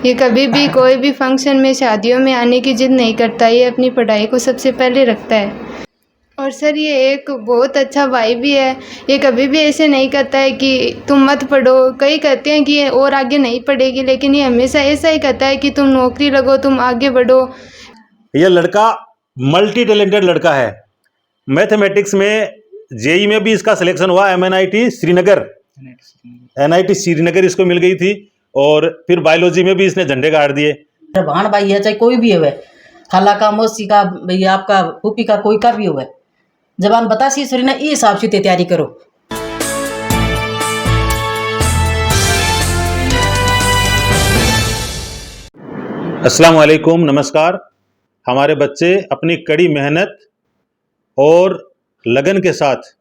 ये कभी भी कोई भी फंक्शन में, शादियों में आने की जिद नहीं करता। ये अपनी पढ़ाई को सबसे पहले रखता है। और सर ये एक बहुत अच्छा भाई भी है। ये कभी भी ऐसे नहीं कहता है कि तुम मत पढ़ो। कई कहते हैं कि ये और आगे नहीं पढ़ेगी, लेकिन ये हमेशा ऐसा ही कहता है कि तुम नौकरी लगो, तुम आगे बढ़ो। यह लड़का मल्टी टैलेंटेड लड़का है। मैथमेटिक्स में जेई में भी इसका सिलेक्शन हुआ। एनआईटी श्रीनगर इसको मिल गई थी। और फिर बायोलॉजी में भी इसने झंडे गाड़ दिए। भाण भाई है चाहे कोई भी है, खाला का, मौसी का, भैया आपका, फूफी का, कोई का भी हो, जबान बता सी सरी ना, ये हिसाब से तैयारी करो। अस्सलाम वालेकुम, नमस्कार। हमारे बच्चे अपनी कड़ी मेहनत और लगन के साथ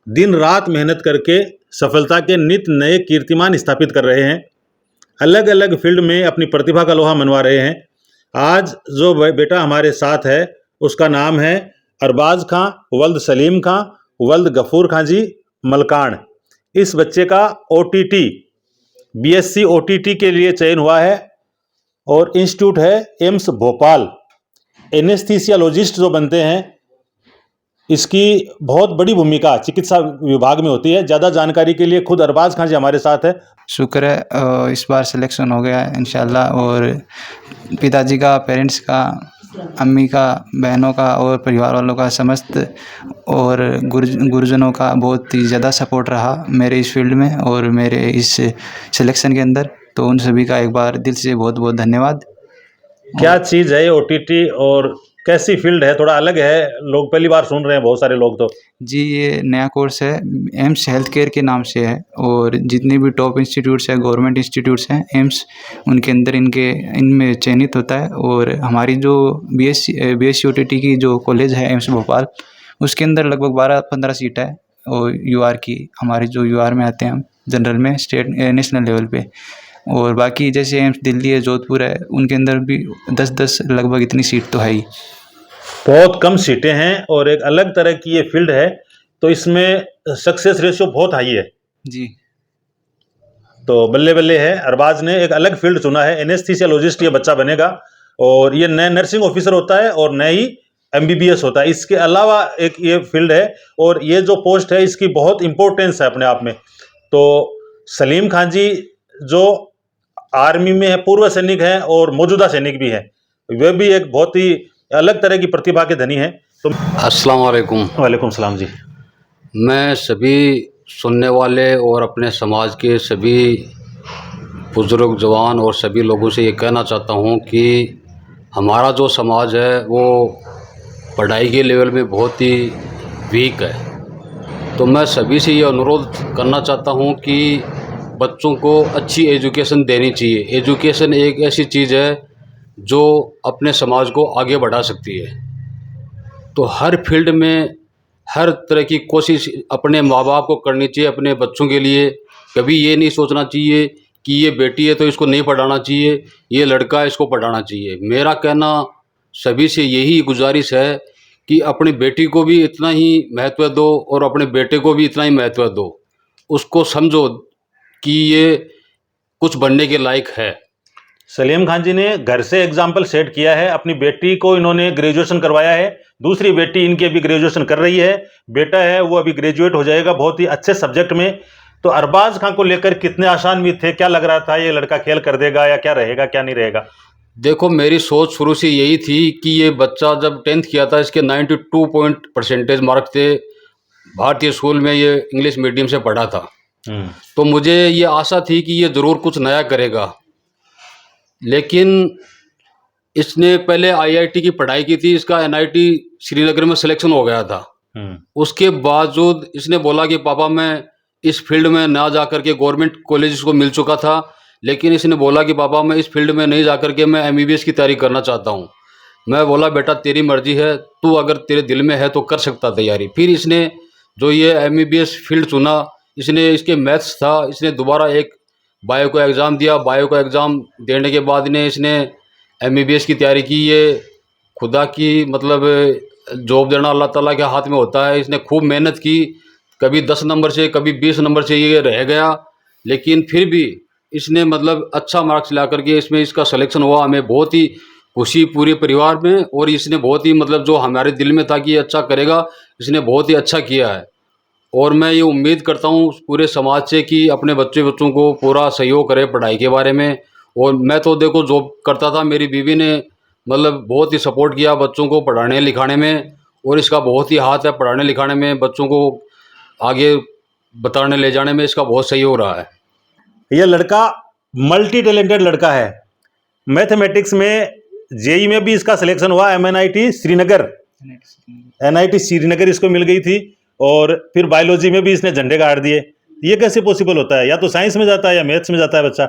दिन रात मेहनत करके सफलता के नित नए कीर्तिमान स्थापित कर रहे हैं। अलग अलग फील्ड में अपनी प्रतिभा का लोहा मनवा रहे हैं। आज जो बेटा हमारे साथ है उसका नाम है अरबाज खां वल्द सलीम खां वल्द गफूर खां जी मलकान। इस बच्चे का OTT BSc OTT के लिए चयन हुआ है और इंस्टीट्यूट है एम्स भोपाल। एनेस्थीसियोलॉजिस्ट जो बनते हैं, इसकी बहुत बड़ी भूमिका चिकित्सा विभाग में होती है। ज़्यादा जानकारी के लिए खुद अरबाज खां जी हमारे साथ है। शुक्र है इस बार सिलेक्शन हो गया है इंशाल्लाह। और पिताजी का, पेरेंट्स का, अम्मी का, बहनों का और परिवार वालों का, समस्त और गुरुजनों का बहुत ही ज़्यादा सपोर्ट रहा मेरे इस फील्ड में और मेरे इस सिलेक्शन के अंदर। तो उन सभी का एक बार दिल से बहुत बहुत धन्यवाद। क्या चीज़ है OTT और कैसी फील्ड है? थोड़ा अलग है, लोग पहली बार सुन रहे हैं बहुत सारे लोग। तो जी, ये नया कोर्स है, एम्स हेल्थ केयर के नाम से है। और जितने भी टॉप इंस्टीट्यूट्स हैं, गवर्नमेंट इंस्टीट्यूट्स हैं एम्स, उनके अंदर इनमें चयनित होता है। और हमारी जो BSc OTT की जो कॉलेज है एम्स भोपाल, उसके अंदर लगभग 12-15 सीट है। और UR की, हमारी जो UR में आते हैं हम जनरल में, स्टेट नेशनल लेवल पे। और बाकी जैसे एम्स दिल्ली है, जोधपुर है, उनके अंदर भी 10-10 लगभग इतनी सीट तो है ही। बहुत कम सीटें हैं और एक अलग तरह की ये फील्ड है, तो इसमें सक्सेस रेशियो बहुत हाई है जी। तो बल्ले बल्ले है। अरबाज ने एक अलग फील्ड चुना है। एनेस्थीसियोलॉजिस्ट ये बच्चा बनेगा और ये नए नर्सिंग ऑफिसर होता है और नए ही MBBS होता है। इसके अलावा एक ये फील्ड है और ये जो पोस्ट है इसकी बहुत इंपॉर्टेंस है अपने आप में। तो सलीम खान जी जो आर्मी में है, पूर्व सैनिक हैं और मौजूदा सैनिक भी हैं, वे भी एक बहुत ही अलग तरह की प्रतिभा के धनी हैं। तो अस्सलाम वालेकुम। वालेकुम सलाम जी। मैं सभी सुनने वाले और अपने समाज के सभी बुज़ुर्ग, जवान और सभी लोगों से ये कहना चाहता हूँ कि हमारा जो समाज है वो पढ़ाई के लेवल में बहुत ही वीक है। तो मैं सभी से ये अनुरोध करना चाहता हूँ कि बच्चों को अच्छी एजुकेशन देनी चाहिए। एजुकेशन एक ऐसी चीज़ है जो अपने समाज को आगे बढ़ा सकती है। तो हर फील्ड में हर तरह की कोशिश अपने माँ बाप को करनी चाहिए अपने बच्चों के लिए। कभी ये नहीं सोचना चाहिए कि ये बेटी है तो इसको नहीं पढ़ाना चाहिए, ये लड़का है इसको पढ़ाना चाहिए। मेरा कहना सभी से यही गुजारिश है कि अपनी बेटी को भी इतना ही महत्व दो और अपने बेटे को भी इतना ही महत्व दो। उसको समझो कि ये कुछ बनने के लायक है। सलीम खान जी ने घर से एग्जाम्पल सेट किया है। अपनी बेटी को इन्होंने ग्रेजुएशन करवाया है। दूसरी बेटी इनकी अभी ग्रेजुएशन कर रही है। बेटा है वो अभी ग्रेजुएट हो जाएगा बहुत ही अच्छे सब्जेक्ट में। तो अरबाज खान को लेकर कितने आशान भी थे? क्या लग रहा था ये लड़का खेल कर देगा या क्या रहेगा क्या नहीं रहेगा? देखो, मेरी सोच शुरू से यही थी कि ये बच्चा जब 10th किया था, इसके 92 परसेंटेज मार्क थे। भारतीय स्कूल में ये इंग्लिश मीडियम से पढ़ा था। तो मुझे ये आशा थी कि ये ज़रूर कुछ नया करेगा। लेकिन इसने पहले IIT की पढ़ाई की थी। इसका NIT श्रीनगर में सिलेक्शन हो गया था। उसके बावजूद इसने बोला कि पापा मैं इस फील्ड में ना जा कर के, गवर्नमेंट कॉलेज इसको मिल चुका था, लेकिन इसने बोला कि पापा मैं इस फील्ड में नहीं जा कर के मैं MBBS की तैयारी करना चाहता हूँ। मैं बोला बेटा तेरी मर्जी है, तू अगर तेरे दिल में है तो कर सकता तैयारी। फिर इसने जो ये MBBS फील्ड चुना, इसने इसके मैथ्स था, इसने दोबारा एक बायो का एग्ज़ाम दिया। बायो का एग्ज़ाम देने के बाद इसने MBBS की तैयारी की। ये खुदा की मतलब जॉब देना अल्लाह ताला के हाथ में होता है। इसने खूब मेहनत की, कभी 10 नंबर से कभी 20 नंबर से ये रह गया, लेकिन फिर भी इसने मतलब अच्छा मार्क्स ला करके इसमें इसका सिलेक्शन हुआ, हमें बहुत ही खुशी पूरे परिवार में। और इसने बहुत ही मतलब जो हमारे दिल में था कि ये अच्छा करेगा, इसने बहुत ही अच्छा किया है। और मैं ये उम्मीद करता हूँ पूरे समाज से कि अपने बच्चों को पूरा सहयोग करे पढ़ाई के बारे में। और मैं तो देखो जॉब करता था, मेरी बीवी ने मतलब बहुत ही सपोर्ट किया बच्चों को पढ़ाने लिखाने में, और इसका बहुत ही हाथ है पढ़ाने लिखाने में, बच्चों को आगे बताने ले जाने में इसका बहुत सहयोग रहा है। यह लड़का मल्टी टैलेंटेड लड़का है। मैथमेटिक्स में जेई में भी इसका सिलेक्शन हुआ, MNIT श्रीनगर, NIT श्रीनगर इसको मिल गई थी। और फिर बायोलॉजी में भी इसने झंडे गाड़ दिए। ये कैसे पॉसिबल होता है? या तो साइंस में जाता है या मैथ्स में जाता है बच्चा।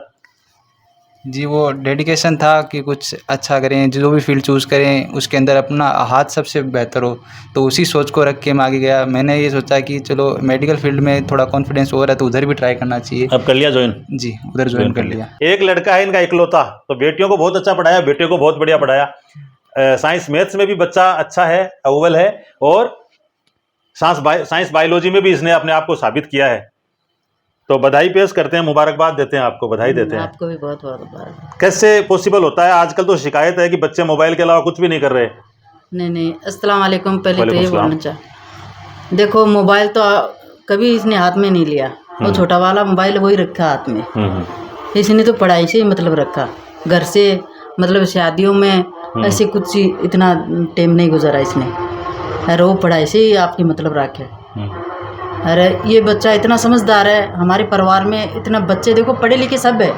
जी, वो डेडिकेशन था कि कुछ अच्छा करें, जो भी फील्ड चूज़ करें उसके अंदर अपना हाथ सबसे बेहतर हो, तो उसी सोच को रख के मैं आगे गया। मैंने ये सोचा कि चलो मेडिकल फील्ड में थोड़ा कॉन्फिडेंस हो रहा है तो उधर भी ट्राई करना चाहिए। अब कर लिया ज्वाइन? जी, उधर ज्वाइन कर लिया। एक लड़का है इनका इकलौता, तो बेटियों को बहुत अच्छा पढ़ाया, बेटियों को बहुत बढ़िया पढ़ाया। साइंस मैथ्स में भी बच्चा अच्छा है, अव्वल है। और साइंस बायोलॉजी में भी इसने अपने आप को साबित किया है। तो बधाई पेश करते हैं, मुबारकबाद देते हैं आपको, बधाई देते हैं। आपको भी बहुत बहुत मुबारक। कैसे पॉसिबल होता है? आजकल तो शिकायत है कि बच्चे मोबाइल के अलावा कुछ भी नहीं कर रहे। नहीं, अस्सलाम वालेकुम। पहले तो ये वालेकुम बोलना चाह, देखो मोबाइल तो कभी इसने हाथ में नहीं लिया, वो छोटा वाला मोबाइल वही रखा हाथ में। इसने तो पढ़ाई से ही मतलब रखा, घर से मतलब शादियों में ऐसे कुछ इतना टाइम नहीं गुजारा इसने। अरे वो पढ़ाई से ही आपकी मतलब रखे। अरे ये बच्चा इतना समझदार है, हमारे परिवार में इतना बच्चे देखो पढ़े लिखे सब है,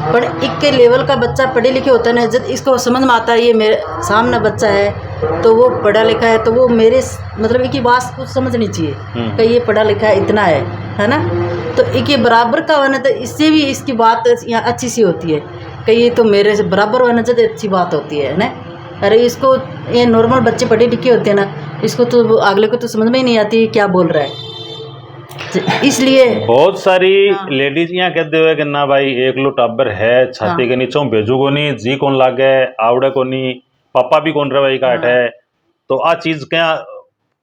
पर एक के लेवल का बच्चा पढ़े लिखे होता है ना, जब इसको समझ में आता है ये मेरे सामने बच्चा है तो वो पढ़ा लिखा है, तो वो मेरे मतलब एक ही बात कुछ समझनी चाहिए कि ये पढ़ा लिखा है इतना है ना। तो एक ये बराबर का होना, तो इससे भी इसकी बात यहाँ अच्छी सी होती है कि ये तो मेरे से बराबर होना चाहिए, अच्छी बात होती है ना। अरे इसको ये नॉर्मल बच्चे पढ़े लिखे होते हैं ना, इसको तो अगले को तो समझ में ही नहीं आती क्या बोल रहा है, इसलिए बहुत सारी लेडीज यहाँ कहते हुए कि ना भाई एक लो टाबर है छाती के नीचे भेजू को नहीं, जी कौन लागे आवड़े को नहीं, पापा भी कौन रहे का है। तो आ चीज क्या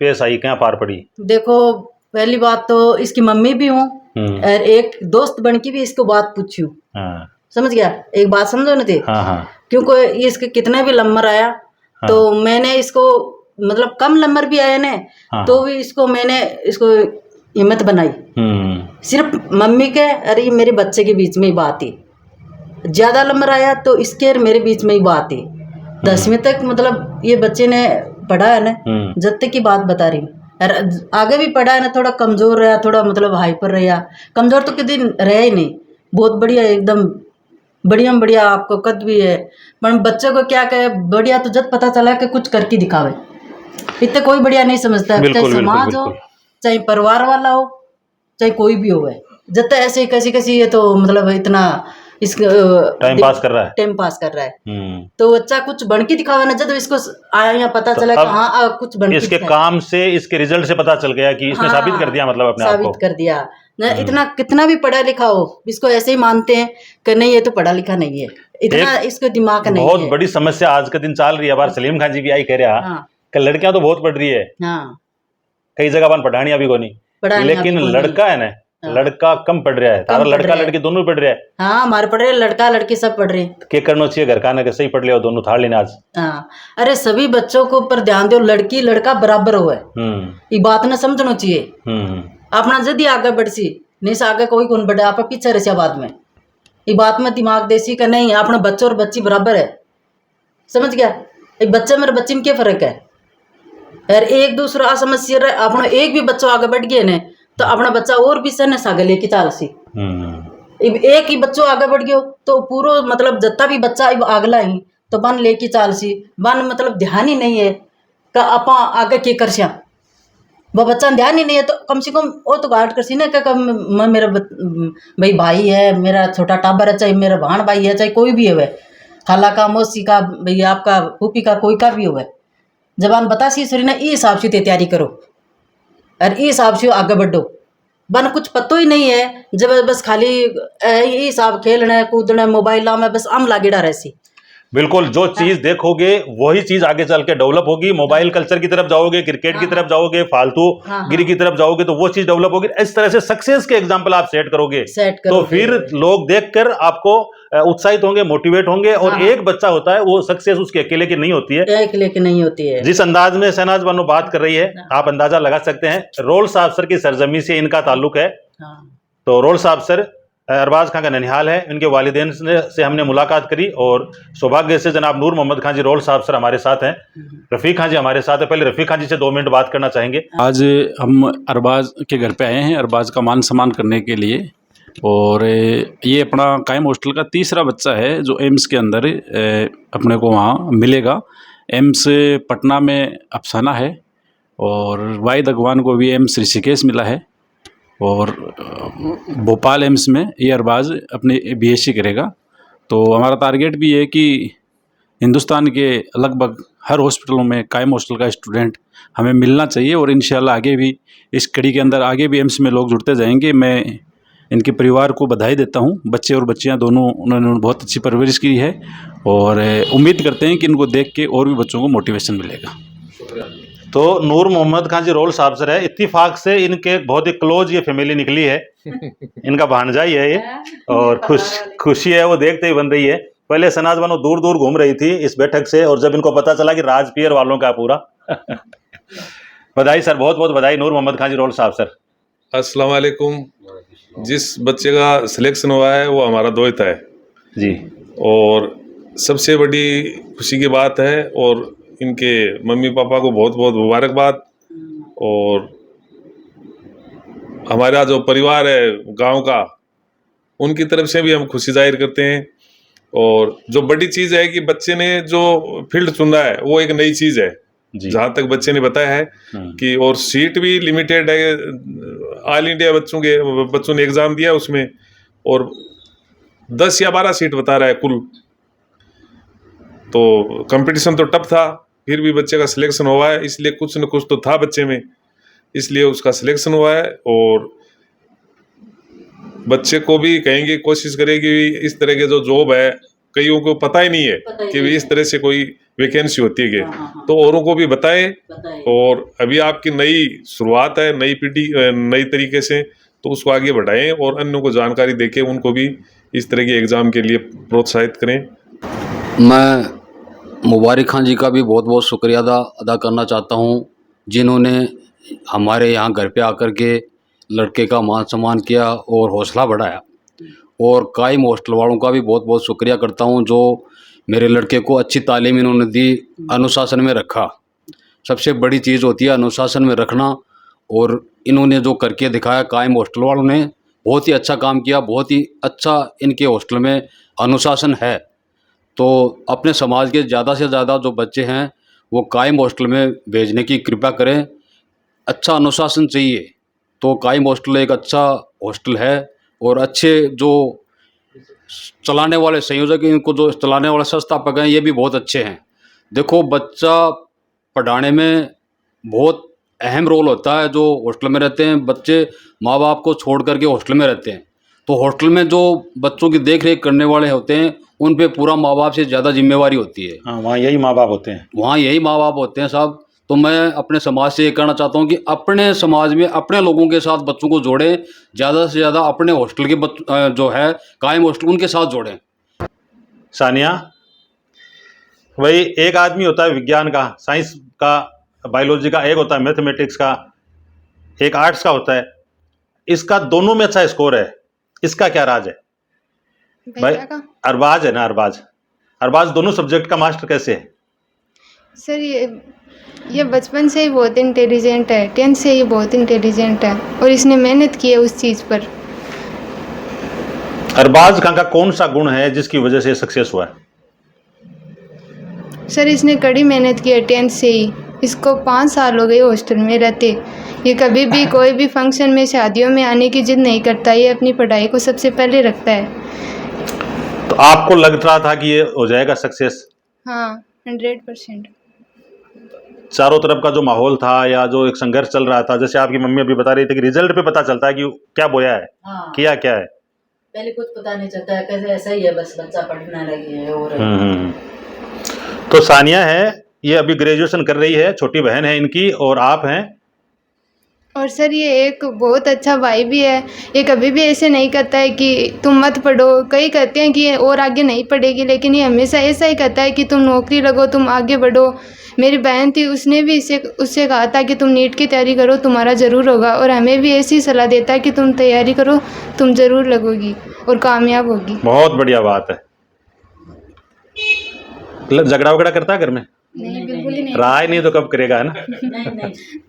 पेश आई, क्या पार पड़ी? देखो पहली बात तो इसकी मम्मी भी हूँ और एक दोस्त बन के भी इसको बात पूछी हूँ। समझ गया? एक बात समझो ना थे, क्योंकि इसके कितना भी नंबर आया तो मैंने इसको मतलब कम नंबर भी आया ना तो भी इसको मैंने इसको हिम्मत बनाई, सिर्फ मम्मी के अरे ये मेरे बच्चे के बीच में ही बात थी। ज़्यादा नंबर आया तो इसके और मेरे बीच में ही बात थी। 10वीं तक मतलब ये बच्चे ने पढ़ा है ना, जब तक की बात बता रही हूँ। आगे भी पढ़ा है ना, थोड़ा कमज़ोर रहा, थोड़ा मतलब हाइपर रहा, कमज़ोर तो किसी दिन रहा ही नहीं, बहुत बढ़िया एकदम बढ़िया आपको कद भी है। पर बच्चे को क्या कहे बढ़िया, तो जब पता चला कि कुछ करके दिखावे, इतने कोई बढ़िया नहीं समझता है, चाहे समाज हो चाहे परिवार वाला हो चाहे कोई भी हो। जब तक ऐसे कैसी ये तो मतलब इतना इस टाइम पास कर रहा है तो बच्चा कुछ बन के दिखावा ना, जब इसको आया यहाँ पता चला कि हाँ कुछ बन के इसके काम से इसके रिजल्ट से पता चल गया कि इसने साबित कर दिया, मतलब अपने आप को साबित कर दिया ना। इतना कितना भी पढ़ा लिखा हो इसको ऐसे ही मानते हैं कि नहीं ये तो पढ़ा लिखा नहीं है, इतना इसको दिमाग नहीं है। बहुत बड़ी समस्या आज के दिन चल रही है। बार सलीम खान जी भी आई कह रहा कि लड़कियां तो बहुत पढ़ रही है, कई जगह बन पढ़ानी अभी को नहीं, लेकिन लड़का है ना, लड़का कम पढ़ रहा है। तारा लड़का लड़की दोनों पढ़ रहे हैं। हाँ हमारे पढ़ रहे, लड़का लड़की सब पढ़ रहे हैं। क्या करना चाहिए घर का ना, सही पढ़ लिया दोनों थाड़ लेना आज। हाँ अरे सभी बच्चों को पर ध्यान दो, लड़की लड़का बराबर हो है, ये बात ना समझना चाहिए। अपना जल्दी आगे बढ़ सी नहीं से आगे कोई कौन बढ़े, आप पीछे रहे बाद में ये बात में दिमाग देसी का नहीं, अपना बच्चों और बच्ची बराबर है। समझ गया? एक बच्चे मेरे बच्चे में क्या फर्क है यार, एक दूसरा समस्या रहे। अपना एक भी बच्चा आगे बढ़ गया ना तो अपना बच्चा और भी सर ने आगे लेके चाल सी। एक ही बच्चों आगे बढ़ गयो तो पूरा मतलब जितना भी बच्चा आगला ही तो बन लेके चाल सी, बन मतलब ध्यान ही नहीं है कि आप आगे क्या कर सिया, वह बच्चा ध्यान ही नहीं है तो कम से कम वो तो गार्ड कर सी ना क्या मेरा भाई है, मेरा छोटा टाबर है, चाहे मेरा भाण भाई है, चाहे कोई भी है, खाला का मौसी का भैया आपका फूफी का कोई का भी हो, जबान बता सी सरी ना ये हिसाब से तैयारी करो और ये हिसाब से आगे बढ़ो। बन कुछ पतो ही नहीं है, जब बस खाली ये हिसाब खेलना है कूदना है मोबाइल में बस आम लागेड़ा रहे सी। बिल्कुल, जो चीज देखोगे वही चीज आगे चल के डेवलप होगी। मोबाइल कल्चर की तरफ जाओगे, क्रिकेट की तरफ जाओगे, फालतू गिरी की तरफ जाओगे तो वो चीज डेवलप होगी। इस तरह से सक्सेस के एग्जांपल आप सेट करोगे तो फिर लोग देखकर आपको उत्साहित होंगे, मोटिवेट होंगे। और एक बच्चा होता है वो सक्सेस उसके अकेले की नहीं होती है, अकेले की नहीं होती है। जिस अंदाज में शहनाज बानो बात कर रही है आप अंदाजा लगा सकते हैं। रोल साहब सर की सरजमी से इनका ताल्लुक है। तो रोल साहब सर अरबाज खां का ननिहाल है। इनके वालिदैन से हमने मुलाकात करी और सौभाग्य से जनाब नूर मोहम्मद खां जी रोल साहब सर हमारे साथ हैं, रफ़ीक खां जी हमारे साथ है। पहले रफ़ीक खां जी से 2 मिनट बात करना चाहेंगे। आज हम अरबाज के घर पे आए हैं अरबाज का मान सम्मान करने के लिए। और ये अपना कायम हॉस्टल का तीसरा बच्चा है जो एम्स के अंदर अपने को वहाँ मिलेगा। एम्स पटना में अफसाना है और वाहिद अगवान को भी एम्स ऋषिकेश मिला है। और भोपाल एम्स में ये अरबाज अपनी बीएससी करेगा। तो हमारा टारगेट भी है कि हिंदुस्तान के लगभग हर हॉस्पिटलों में कायम हॉस्टल का स्टूडेंट हमें मिलना चाहिए। और इंशाल्लाह आगे भी इस कड़ी के अंदर आगे भी एम्स में लोग जुड़ते जाएंगे। मैं इनके परिवार को बधाई देता हूँ। बच्चे और बच्चियाँ दोनों उन्होंने बहुत अच्छी परवरिश की है और उम्मीद करते हैं कि इनको देख के और भी बच्चों को मोटिवेशन मिलेगा। तो नूर मोहम्मद खां जी रोल साहब सर है, इत्तिफाक से इनके बहुत ही क्लोज ये फैमिली निकली है। इनका भांजा ही है ये और खुशी है वो देखते ही बन रही है। पहले शहनाज बानो दूर दूर घूम रही थी इस बैठक से और जब इनको पता चला कि राज पियर वालों का पूरा बधाई सर, बहुत बहुत बधाई नूर मोहम्मद खां जी रोल साहब सर। अस्सलाम वालेकुम। जिस बच्चे का सिलेक्शन हुआ है वो हमारा दोस्त है जी और सबसे बड़ी खुशी की बात है। और इनके मम्मी पापा को बहुत बहुत मुबारकबाद। और हमारा जो परिवार है गांव का उनकी तरफ से भी हम खुशी जाहिर करते हैं। और जो बड़ी चीज़ है कि बच्चे ने जो फील्ड चुना है वो एक नई चीज़ है जहाँ तक बच्चे ने बताया है कि और सीट भी लिमिटेड है। ऑल इंडिया बच्चों ने एग्ज़ाम दिया उसमें और 10 या 12 सीट बता रहा है कुल। तो कंपटीशन तो टफ था फिर भी बच्चे का सिलेक्शन हुआ है, इसलिए कुछ न कुछ तो था बच्चे में, इसलिए उसका सिलेक्शन हुआ है। और बच्चे को भी कहेंगे कोशिश करेगी इस तरह के जो जॉब है कईयों को पता ही नहीं है कि भी इस तरह से कोई वैकेंसी होती है तो औरों को भी बताए। और अभी आपकी नई शुरुआत है, नई पीढ़ी नई तरीके से, तो उसको आगे बढ़ाएं और अन्यों को जानकारी देके उनको भी इस तरह के एग्ज़ाम के लिए प्रोत्साहित करें। मैं मुबारक खां जी का भी बहुत बहुत शुक्रिया अदा करना चाहता हूँ जिन्होंने हमारे यहाँ घर पे आकर के लड़के का मान सम्मान किया और हौसला बढ़ाया। और कायम हॉस्टल वालों का भी बहुत बहुत शुक्रिया करता हूँ जो मेरे लड़के को अच्छी तालीम इन्होंने दी, अनुशासन में रखा। सबसे बड़ी चीज़ होती है अनुशासन में रखना। और इन्होंने जो करके दिखाया कायम हॉस्टल वालों ने बहुत ही अच्छा काम किया, बहुत ही अच्छा इनके हॉस्टल में अनुशासन है। तो अपने समाज के ज़्यादा से ज़्यादा जो बच्चे हैं वो कायम हॉस्टल में भेजने की कृपा करें। अच्छा अनुशासन चाहिए तो कायम हॉस्टल एक अच्छा हॉस्टल है। और अच्छे जो चलाने वाले संयोजक हैं, इनको जो चलाने वाले संस्थापक हैं, ये भी बहुत अच्छे हैं। देखो बच्चा पढ़ाने में बहुत अहम रोल होता है। जो हॉस्टल में रहते हैं बच्चे माँ बाप को छोड़ करके हॉस्टल में रहते हैं, तो हॉस्टल में जो बच्चों की देख रेख करने वाले होते हैं उन पे पूरा माँ बाप से ज़्यादा जिम्मेवारी होती है। हाँ, वहाँ यही माँ बाप होते हैं, वहाँ यही माँ बाप होते हैं साहब। तो मैं अपने समाज से ये कहना चाहता हूँ कि अपने समाज में अपने लोगों के साथ बच्चों को जोड़ें, ज़्यादा से ज़्यादा अपने हॉस्टल के जो है कायम हॉस्टल उनके साथ जोड़ें। सानिया भाई, एक आदमी होता है विज्ञान का, साइंस का, बायोलॉजी का, एक होता है मैथमेटिक्स का, एक आर्ट्स का होता है। इसका दोनों में अच्छा स्कोर है, इसका क्या राज है भाई? अरबाज है ना, अरबाज दोनों सब्जेक्ट का मास्टर कैसे है? सर ये बचपन से ही बहुत इंटेलिजेंट है, 10th से ही बहुत इंटेलिजेंट है और इसने मेहनत की है उस चीज़ पर। अरबाज खां का कौन सा गुण है जिसकी वजह से सक्सेस हुआ है? सर इसने कड़ी मेहनत की है 10th से ही। इसको 5 साल हो गए हॉस्टल में रहते। ये कभी भी कोई भी फंक्शन में, शादियों में आने की जिद नहीं करता। ये अपनी पढ़ाई को सबसे पहले रखता है। तो आपको लग रहा था कि ये हो जाएगा सक्सेस? हाँ, 100%। चारों तरफ का जो माहौल था या जो एक संघर्ष चल रहा था, जैसे आपकी मम्मी अभी बता रही थी कि रिजल्ट पे पता चलता है कि क्या बोया है, किया क्या है, पहले कुछ पता नहीं चलता है, कैसे ऐसा ही है, बस बच्चा पढ़ना लगे है। और तो सानिया है, ये अभी ग्रेजुएशन कर रही है, छोटी बहन है इनकी, और आप हैं। और सर ये एक बहुत अच्छा भाई भी है। ये कभी भी ऐसे नहीं करता है कि तुम मत पढ़ो। कई कहते हैं कि ये और आगे नहीं पढ़ेगी, लेकिन ये हमेशा ऐसा ही कहता है कि तुम नौकरी लगो, तुम आगे बढ़ो। मेरी बहन थी, उसने भी उससे कहा था कि तुम नीट की तैयारी करो, तुम्हारा ज़रूर होगा। और हमें भी ऐसी सलाह देता है कि तुम तैयारी करो, तुम ज़रूर लगोगी और कामयाब होगी। बहुत बढ़िया बात है। झगड़ा वगड़ा करता है घर में? नहीं, बिल्कुल ही नहीं। रहा ही नहीं तो कब करेगा, है ना? नहीं नहीं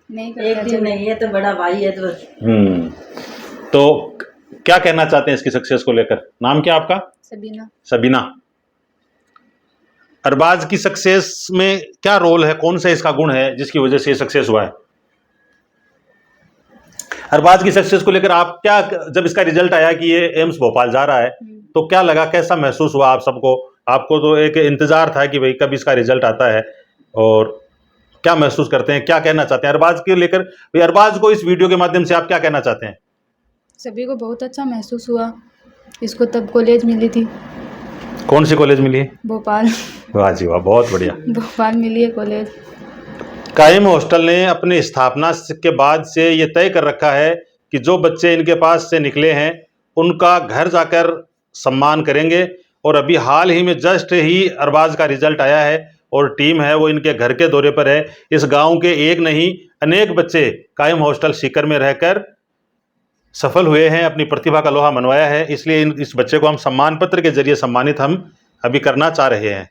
नहीं एक करता दिन नहीं, ये तो बड़ा भाई है तो। तो क्या कहना चाहते हैं इसकी सक्सेस को लेकर? नाम क्या आपका? सबीना। सबीना। अरबाज की सक्सेस में क्या रोल है, कौन सा इसका गुण है जिसकी वजह से सक्सेस हुआ है? अरबाज की सक्सेस को लेकर आप क्या, जब इसका रिजल्ट आया कि ये एम्स भोपाल जा रहा है, तो क्या लगा, कैसा महसूस हुआ आप सबको? आपको तो एक इंतजार था कि भाई कब इसका रिजल्ट आता है, और क्या महसूस करते हैं, क्या कहना चाहते हैं अरबाज के लेकर? भाई अरबाज को इस वीडियो के माध्यम से आप क्या कहना चाहते हैं? सभी को बहुत अच्छा महसूस हुआ। इसको तब कॉलेज मिली थी, कौन सी कॉलेज मिली है? भोपाल। वाह जी वाह, बहुत बढ़िया। भोपाल मिली है कॉलेज। कायम हॉस्टल ने अपनी स्थापना के बाद से ये तय कर रखा है कि जो बच्चे इनके पास से निकले हैं उनका घर जाकर सम्मान करेंगे। और अभी हाल ही में जस्ट ही अरबाज का रिजल्ट आया है और टीम है वो इनके घर के दौरे पर है। इस गांव के एक नहीं अनेक बच्चे कायम हॉस्टल सीकर में रहकर सफल हुए हैं, अपनी प्रतिभा का लोहा मनवाया है। इसलिए इस बच्चे को हम सम्मान पत्र के जरिए सम्मानित हम अभी करना चाह रहे हैं।